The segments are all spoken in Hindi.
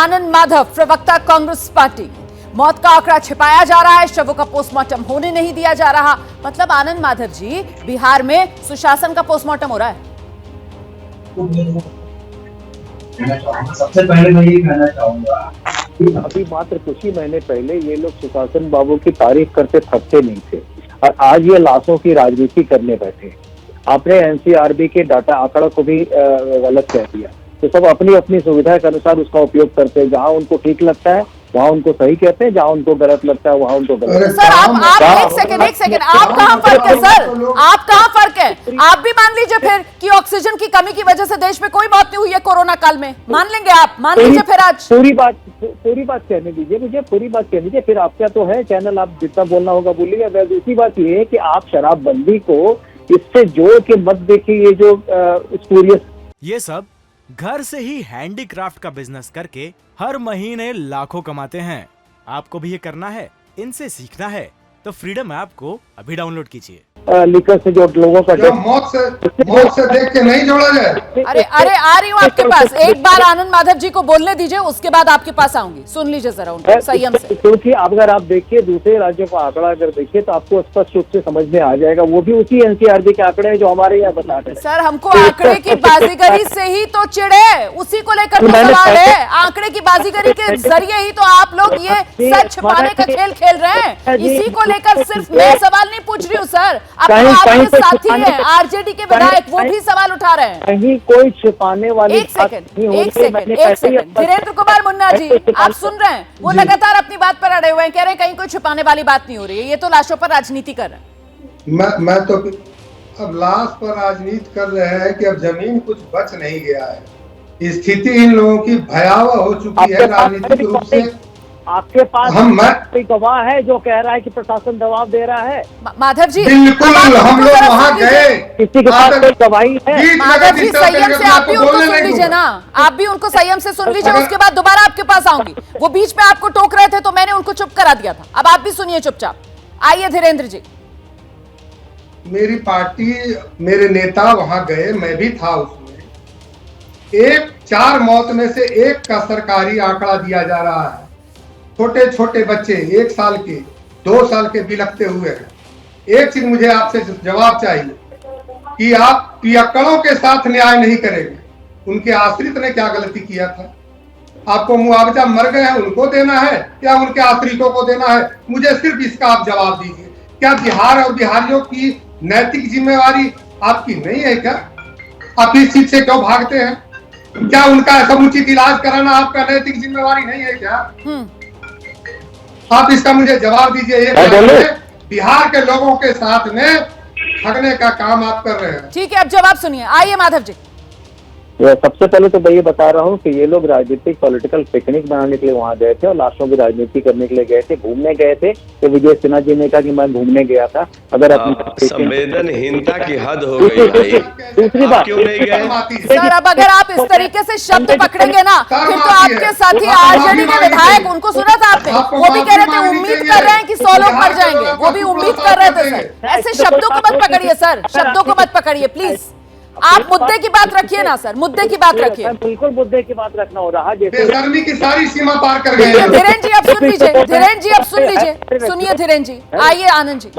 आनंद माधव, प्रवक्ता कांग्रेस पार्टी। मौत का आंकड़ा छिपाया जा रहा है, शवों का पोस्टमार्टम होने नहीं दिया जा रहा। मतलब आनंद माधव जी, बिहार में सुशासन का पोस्टमार्टम हो रहा है। सबसे पहले मैं ये कहना चाहूंगा कि अभी मात्र कुछ ही महीने पहले ये लोग सुशासन बाबू की तारीफ करते थकते नहीं थे और आज ये लाशों की राजनीति करने बैठे। आपने एनसीआरबी के डाटा आंकड़ा को भी गलत कह दिया। तो सब अपनी अपनी सुविधा के अनुसार उसका उपयोग करते हैं। जहां उनको ठीक लगता है वहां उनको सही कहते हैं, जहां उनको गलत लगता है वहां उनको गलत। सर आप एक सेकंड, आप कहाँ फर्क है सर? आप कहाँ फर्क है? आप भी मान लीजिए फिर कि ऑक्सीजन की कमी की वजह से देश में कोई मौत नहीं हुई है कोरोना काल में। मान लेंगे आप? मान लीजिए फिर आज पूरी बात कहने दीजिए, मुझे पूरी बात कहने दीजिए। फिर आपका तो है चैनल, आप जितना बोलना होगा बोलिए। दूसरी बात ये है कि आप शराबबंदी को इससे जोड़ के मत देखिए। ये जो स्पूरियस, ये सब घर से ही हैंडीक्राफ्ट का बिजनेस करके हर महीने लाखों कमाते हैं। आपको भी ये करना है, इनसे सीखना है तो फ्रीडम ऐप को अभी डाउनलोड कीजिए। लिकर से जो लोगों का मौत से देख के नहीं जोड़ा जाए। अरे आ रही हूँ आपके पास। एक बार आनंद माधव जी को बोलने दीजिए, उसके बाद आपके पास आऊंगी। सुन लीजिए जरा उनको संयम से। क्योंकि अगर आप देखिए दूसरे राज्यों का आंकड़ा अगर देखिए तो आपको स्पष्ट रूप से समझ में आ जाएगा। वो भी उसी एनसीआरबी के आंकड़े हैं जो हमारे यहाँ बता रहे हैं। सर हमको आंकड़े की बाजीगरी से ही तो चिढ़े, उसी को लेकर तो सवाल है। आंकड़े की बाजीगरी के जरिए ही तो आप लोग ये सच छिपाने का खेल खेल रहे हैं। इसी को लेकर सिर्फ मैं सवाल नहीं पूछ रही हूँ सर, आपके साथी हैं आरजेडी के विधायक, वो भी सवाल उठा रहे हैं। कहीं कोई छिपाने वाली एक सेकंड धीरेन्द्र कुमार मुन्ना जी, आप सुन रहे हैं? वो लगातार अपनी बात पर अड़े हुए हैं, कह रहे हैं कहीं कोई छिपाने वाली बात नहीं हो रही है। ये तो लाशों पर राजनीति कर रहे हैं। मैं तो अब लाश पर राजनीति कर रहे हैं कि अब जमीन कुछ बच नहीं गया है। स्थिति इन लोगों की भयावह हो चुकी है राजनीतिक रूप से। आपके पास कोई गवाह है जो कह रहा है कि प्रशासन दबाव दे रहा है? माधव जी बिल्कुल, हम लोग वहाँ गए। किसी के पास कोई गवाही है? माधव जी संयम से आप भी उनको सुन लीजिए ना, आप भी उनको संयम से सुन लीजिए। उसके बाद दोबारा आपके पास आऊंगी। वो बीच में आपको टोक रहे थे तो मैंने उनको चुप करा दिया था। अब आप भी सुनिए चुपचाप। आइए धीरेन्द्र जी। मेरी पार्टी, मेरे नेता वहां गए, मैं भी था उसमें। 4 मौत में से 1 का सरकारी आंकड़ा दिया जा रहा है। छोटे छोटे बच्चे 1 साल के 2 साल के बिलखते हुए हैं। एक चीज मुझे आपसे जवाब चाहिए कि आप पियक्कड़ों के साथ न्याय नहीं करेंगे। उनके आश्रित ने क्या गलती किया था? आपको मुआवजा मर गए हैं उनको देना है या उनके आश्रितों को देना है? मुझे सिर्फ इसका आप जवाब दीजिए। क्या बिहार और बिहारियों की नैतिक जिम्मेवारी आपकी नहीं है क्या? आप इस चीज से क्यों भागते हैं? क्या उनका समुचित इलाज कराना आपका नैतिक जिम्मेवारी नहीं है क्या? आप इसका मुझे जवाब दीजिए। ये बिहार के लोगों के साथ में ठगने का काम आप कर रहे हैं। ठीक है, अब जवाब सुनिए। आइए माधव जी। सबसे पहले तो मैं ये बता रहा हूँ कि ये लोग राजनीतिक पॉलिटिकल पिकनिक बनाने के लिए वहाँ गए थे और लाशों की राजनीति करने के लिए गए थे, घूमने गए थे। तो विजय सिन्हा जी ने कहा कि मैं घूमने गया था। अगर अपनी संवेदनहीनता की हद हो गई भाई। दूसरी बात, क्यों नहीं गए सर? अब अगर आप इस तरीके से शब्द पकड़ेंगे ना, फिर तो आपके साथी आरजेडी के विधायक, उनको सुना था आपने, वो भी कह रहे थे उम्मीद कर रहे हैं कि 100 लोग मर जाएंगे। वो भी उम्मीद कर रहे थे सर। ऐसे शब्दों को मत पकड़िए सर, शब्दों को मत पकड़िए प्लीज। आप मुद्दे की बात रखिए ना सर, मुद्दे की बात रखिए। बिल्कुल मुद्दे की बात रखना हो रहा। बेशर्मी की सारी सीमा पार कर गए। धीरेन्द्र जी आप सुन लीजिए, धीरेन्द्र जी आप सुन लीजिए। सुनिए धीरेन्द्र जी। आइए आनंद जी।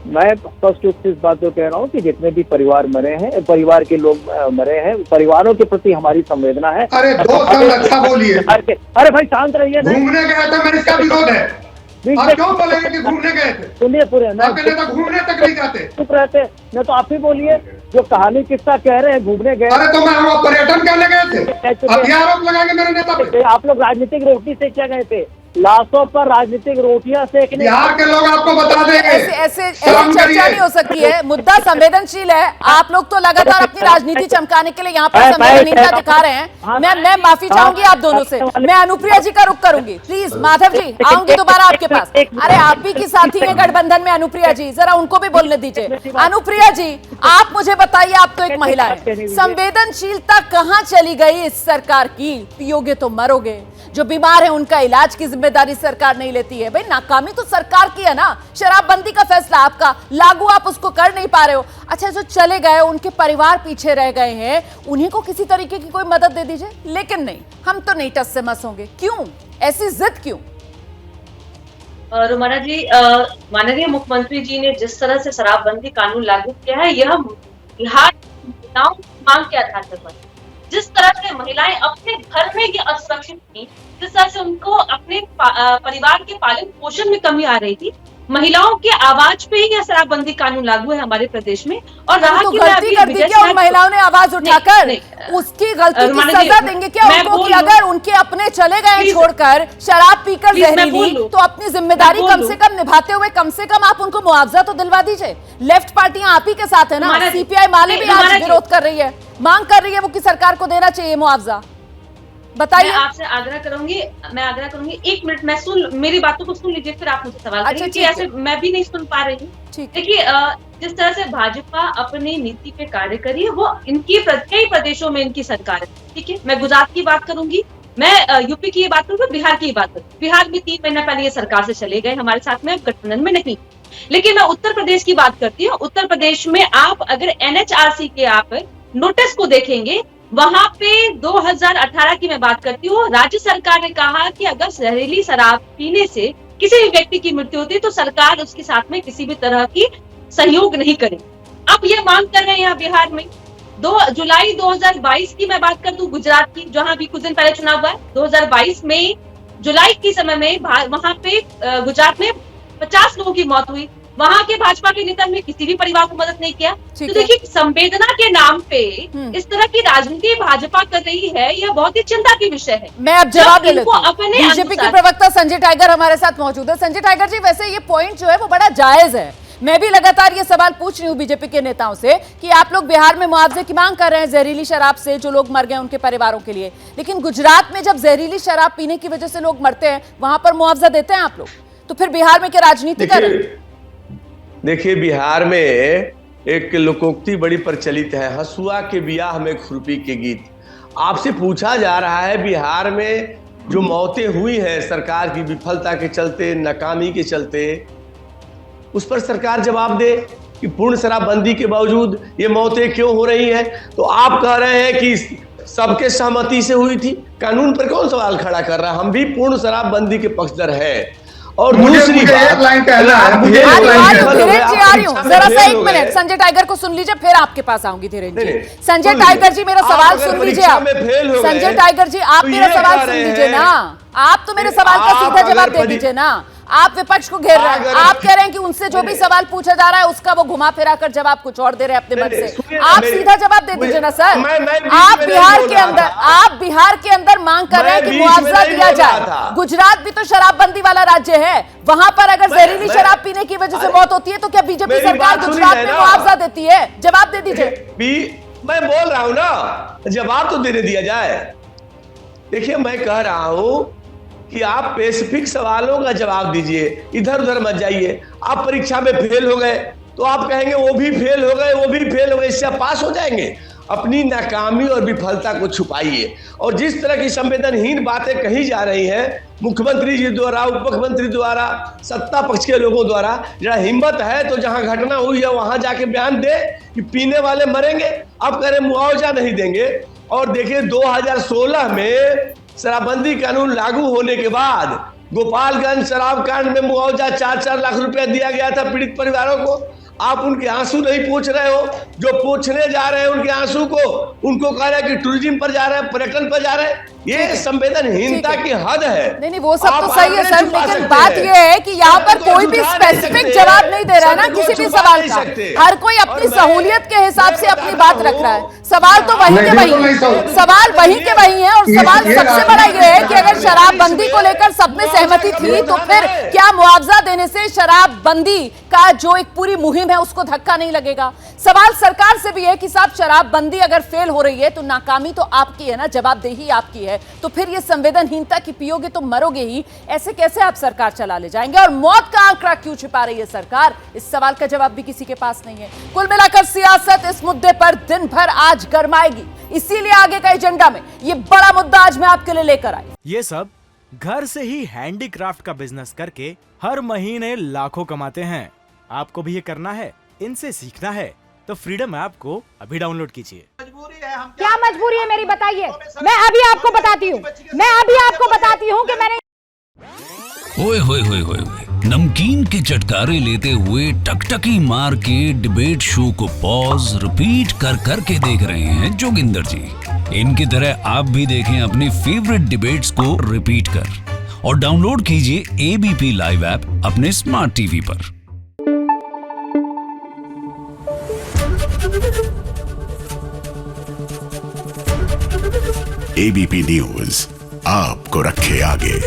मैं स्पष्ट रूप से इस बात को कह रहा हूँ कि जितने भी परिवार मरे हैं, परिवार के लोग मरे हैं, परिवारों के प्रति हमारी संवेदना है। अरे 2 साल अच्छा बोलिए। अरे भाई शांत रहिए। घूमने गया था, मैंने इसका विरोध है। आप क्यों बोलेंगे कि घूमने गए थे? सुनिए पूरे, आपके नेता घूमने तक नहीं जाते। चुप रहते न तो आप ही बोलिए। जो कहानी किस्सा कह रहे हैं घूमने गए। अरे तो मैं पर्यटन करने गए थे। अब क्या आरोप लगाएंगे मेरे नेता पे? आप लोग राजनीतिक रोटी से क्या गए थे? लाशों पर राजनीतिक रोटियां सेकने। बिहार के लोग आपको बता देंगे। ऐसे चर्चा नहीं हो सकती है। मुद्दा संवेदनशील है। आप लोग तो लगातार अपनी राजनीति चमकाने के लिए यहाँ पर संवेदनहीनता दिखा रहे हैं। मैं माफी चाहूंगी आप दोनों से। मैं अनुप्रिया जी का रुख करूंगी। प्लीज माधव जी, आऊंगी दोबारा आपके पास। अरे आप भी की साथी है गठबंधन में अनुप्रिया जी, जरा उनको भी बोलने दीजिए। अनुप्रिया जी आप मुझे बताइए, आप तो एक महिला है, संवेदनशीलता कहाँ चली गई इस सरकार की? पियोगे तो मरोगे। जो बीमार है उनका इलाज की जिम्मेदारी सरकार नहीं लेती है। भाई नाकामी तो सरकार की है ना, शराबबंदी का फैसला आपका, लागू आप उसको कर नहीं पा रहे हो। अच्छा, जो चले गए उनके परिवार पीछे रह गए हैं, उन्हीं को किसी तरीके की कोई मदद दे दीजिए। लेकिन नहीं, हम तो नहीं टस से मस होंगे। क्यों ऐसी जिद, क्यों? रोमाना जी, माननीय मुख्यमंत्री जी ने जिस तरह से शराबबंदी कानून लागू किया है, यह बिहार महिलाओं की मांग के आधार पर, जिस तरह से महिलाएं अपने घर में ये असुरक्षित थी, जिस तरह से उनको अपने परिवार के पालन पोषण में कमी आ रही थी, महिलाओं के आवाज पे ही यह शराबबंदी कानून लागू है हमारे प्रदेश में। और रहा तो कि गलती कर दी क्या उन महिलाओं ने आवाज उठाकर? उसकी गलती की सजा देंगे क्या उनको कि अगर उनके अपने चले गए छोड़कर शराब पीकर जहरीली, तो अपनी जिम्मेदारी कम से कम निभाते हुए कम से कम आप उनको मुआवजा तो दिलवा दीजिए। लेफ्ट पार्टियां आप ही के साथ है ना, सीपीआई माले भी आज विरोध कर रही है, मांग कर रही है वो कि सरकार को देना चाहिए मुआवजा। बताइए। मैं आपसे आग्रह करूंगी, एक मिनट मेरी बातों को सुन लीजिए, फिर आप मुझे सवाल करिए कि ऐसे मैं भी नहीं सुन पा रही हूँ। देखिए, जिस तरह से भाजपा अपनी नीति पे कार्य करी है, वो इनकी कई प्रदेशों में इनकी सरकार है, ठीक है। मैं गुजरात की बात करूंगी, मैं यूपी की बात करूंगी, बिहार की बात करूंगी। बिहार में 3 महीना पहले ये सरकार से चले गए, हमारे साथ में गठबंधन में नहीं। लेकिन मैं उत्तर प्रदेश की बात करती हूँ। उत्तर प्रदेश में आप अगर NHRC के आप नोटिस को देखेंगे, वहां पे 2018 की मैं बात करती हूँ, राज्य सरकार ने कहा कि अगर जहरीली शराब पीने से किसी भी व्यक्ति की मृत्यु होती है तो सरकार उसके साथ में किसी भी तरह की सहयोग नहीं करे। अब ये मांग कर रहे हैं यहाँ बिहार में। 2 जुलाई 2022 की मैं बात कर दूं, गुजरात की, जहां भी कुछ दिन पहले चुनाव हुआ है, 2022 में जुलाई के समय में वहां पे गुजरात में 50 लोगों की मौत हुई। वहां के भाजपा के नेता ने किसी भी परिवार को मदद नहीं किया। तो देखिए, संवेदना के नाम पे इस तरह की राजनीति भाजपा कर रही है, यह बहुत ही चिंता की विषय है। मैं अब जवाब ले लेती हूं। बीजेपी के प्रवक्ता संजय टाइगर हमारे साथ मौजूद है। संजय टाइगर जी, वैसे ये पॉइंट जो है वो बड़ा जायज है। मैं भी लगातार ये सवाल पूछ रही हूँ बीजेपी के नेताओं से कि आप लोग बिहार में मुआवजे की मांग कर रहे हैं जहरीली शराब से, जो लोग मर गए उनके परिवारों के लिए, लेकिन गुजरात में जब जहरीली शराब पीने की वजह से लोग मरते हैं, वहां पर मुआवजा देते हैं आप लोग, तो फिर बिहार में क्या राजनीति कर रहे हैं? देखिए, बिहार में एक लोकोक्ति बड़ी प्रचलित है, हसुआ के बियाह में खुरपी के गीत। आपसे पूछा जा रहा है बिहार में जो मौतें हुई हैं सरकार की विफलता के चलते, नाकामी के चलते, उस पर सरकार जवाब दे कि पूर्ण शराबबंदी के बावजूद ये मौतें क्यों हो रही हैं। तो आप कह रहे हैं कि सबके सहमति से हुई थी, कानून पर कौन सवाल खड़ा कर रहा है? हम भी पूर्ण शराबबंदी के पक्षधर हैं। और दूसरी बात, लाइन कहना है, जरा सा एक मिनट, संजय टाइगर को सुन लीजिए, फिर आपके पास आऊंगी धीरेन्द्र जी। संजय टाइगर जी, मेरा सवाल सुन लीजिए आप। संजय टाइगर जी, आप मेरा सवाल सुन लीजिए ना, आप तो मेरे सवाल का सीधा जवाब दे दीजिए ना। आप विपक्ष को घेर रहे हैं, आप कह रहे हैं कि उनसे जो भी सवाल पूछा जा रहा है उसका वो घुमा फिरा कर जवाब कुछ और दे रहे हैं अपने मन से। आप सीधा जवाब दे दीजिए ना सर। आप बिहार के अंदर मांग कर रहे हैं कि मुआवजा दिया जाए। गुजरात भी तो शराबबंदी वाला राज्य है, वहां पर अगर जहरीली शराब पीने की वजह से मौत होती है तो क्या बीजेपी सरकार गुजरात में मुआवजा देती है? जवाब दे दीजिए। मैं बोल रहा हूं ना, जवाब तो देने दिया जाए। देखिए, मैं कह रहा हूं कि आप स्पेसिफिक सवालों का जवाब दीजिए, इधर उधर मत जाइए। आप परीक्षा में फेल हो गए तो आप कहेंगे वो भी फेल हो गए, वो भी फेल हो गए, इससे आप पास हो जाएंगे? अपनी नाकामी और विफलता को छुपाइए। और जिस तरह की संवेदनहीन बातें कही जा रही हैं मुख्यमंत्री जी द्वारा, उप मुख्यमंत्री द्वारा, सत्ता पक्ष के लोगों द्वारा, जरा हिम्मत है तो जहां घटना हुई है वहां जाके बयान दे कि पीने वाले मरेंगे, अब कह रहे मुआवजा नहीं देंगे। और देखिए, 2016 में शराबबंदी कानून लागू होने के बाद गोपालगंज शराब कांड में मुआवजा 4-4 लाख रुपया दिया गया था पीड़ित परिवारों को। आप उनके आंसू नहीं पूछ रहे हो, जो पूछने जा रहे हैं उनके आंसू को, उनको कह रहे हैं कि टूरिज्म पर जा रहे हैं, पर्यटन पर जा रहे हैं। ये संवेदनहीनता की हद है। नहीं, वो सब तो सही है सर, लेकिन बात ये है कि यहाँ पर कोई भी स्पेसिफिक जवाब नहीं दे रहा है ना किसी भी सवाल का। हर कोई अपनी सहूलियत के हिसाब से अपनी बात रख रहा है। सवाल तो वही के वही है, सवाल वही के वही है। और सवाल सबसे बड़ा ये है कि अगर शराबबंदी को लेकर सब में सहमति थी तो फिर क्या मुआवजा देने से शराबबंदी का जो एक पूरी मुहिम है उसको धक्का नहीं लगेगा? सवाल सरकार से भी है कि साहब, शराबबंदी अगर फेल हो रही है तो नाकामी तो आपकी है ना, जवाबदेही आपकी है, तो फिर ये संवेदनहीनता की पियोगे तो मरोगे ही। ऐसे कैसे आप सरकार चला ले जाएंगे? और मौत का आंकड़ा क्यों छिपा रही है सरकार? इस सवाल का जवाब भी किसी के पास नहीं है। कुल मिलाकर सियासत इस मुद्दे पर दिन भर आज गरमाएगी, इसीलिए आगे का एजेंडा में ये बड़ा मुद्दा आज मैं आपके लिए लेकर आई। ये सब घर से ही हैंडीक्राफ्ट का बिजनेस करके हर महीने लाखों कमाते हैं। आपको भी ये करना है, इनसे सीखना है तो फ्रीडम ऐप को अभी डाउनलोड कीजिए। क्या मजबूरी है मेरी, बताइए। मैं अभी आपको बताती हूँ कि मैंने ओए होए होए होए नमकीन के चटकारे लेते हुए टकटकी मार के डिबेट शो को पॉज रिपीट कर कर के देख रहे हैं जोगिंदर जी। इनकी तरह आप भी देखें अपनी फेवरेट डिबेट्स को रिपीट कर और डाउनलोड कीजिए एबीपी लाइव ऐप अपने स्मार्ट टीवी पर। एबीपी न्यूज आपको रखे आगे।